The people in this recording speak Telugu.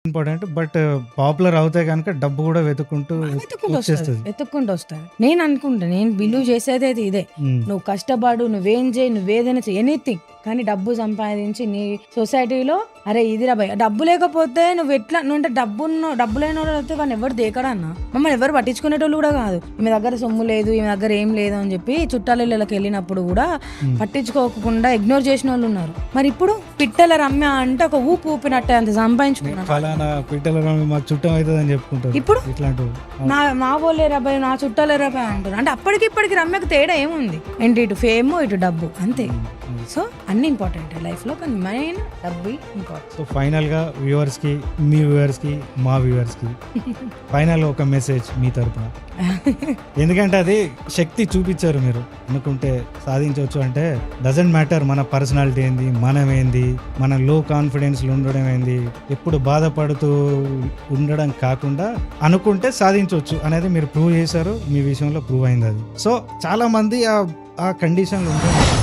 ఇంపార్టెంట్. బట్ పాపులర్ అవుతే కనుక డబ్బు కూడా వెతుక్కుంటూ వెతుక్కుంటూ వస్తుంది, వచ్చేస్తుంది. వెతుక్కుంటూ వస్తుంది. నేను అనుకుంటా, నేను బిలీవ్ చేసేది అయితే ఇదే. నువ్వు కష్టపడు, నువ్వేం చేయి, నువ్వేదైనా చేయి, ఎనీథింగ్, కానీ డబ్బు సంపాదించి నీ సొసైటీలో అరే ఇదిరా భయ, డబ్బు లేకపోతే నువ్వు ఎట్లా, నువ్వు అంటే డబ్బు లేని వాళ్ళు అయితే వాడిని ఎవరు దేకడన్నా, మమ్మల్ని ఎవరు పట్టించుకునేటోళ్ళు కూడా కాదు. ఈమె దగ్గర సొమ్ము లేదు, ఈమె దగ్గర ఏం లేదు అని చెప్పి చుట్టాల ఇళ్ళకి వెళ్ళినప్పుడు కూడా పట్టించుకోకుండా ఇగ్నోర్ చేసిన వాళ్ళు ఉన్నారు. మరి ఇప్పుడు పిట్టల రమ్య అంటే ఒక ఊపినట్టే అంత సంపాదించుకున్నాను. ఫలానా పిట్టల మాకు చుట్టం అవుతుంది అని చెప్పుకుంటారు. ఇప్పుడు ఇట్లాంటి నా వాళ్ళే రాబాయ్, నా చుట్టాలే రాబాయ్ అంటారు. అంటే అప్పటికి ఇప్పటికి రమ్యకు తేడా ఏముంది? ఏంటి, ఇటు ఫేమ్ ఇటు డబ్బు, అంతే. సో అన్ని ఇంపార్టెంట్ లైఫ్ లో, కానీ మెయిన్ డబ్బు ఇంపార్టెంట్. సో ఫైనల్ గా వ్యూవర్స్ కి, మీ వ్యూవర్స్ కి, మా వ్యూవర్స్ కి ఫైనల్ ఒక మెసేజ్ మీ తరపున. ఎందుకంటే అది శక్తి చూపించారు మీరు, అనుకుంటే సాధించవచ్చు. అంటే డజంట్ మ్యాటర్ మన పర్సనాలిటీ ఏంది, మనం ఏంది, మన లో కాన్ఫిడెన్స్ ఉండడం ఏంది, ఎప్పుడు బాధపడుతూ ఉండడం కాకుండా అనుకుంటే సాధించవచ్చు అనేది మీరు ప్రూవ్ చేశారు. మీ విషయంలో ప్రూవ్ అయింది అది. సో చాలా మంది ఆ కండిషన్లు ఉంటారు.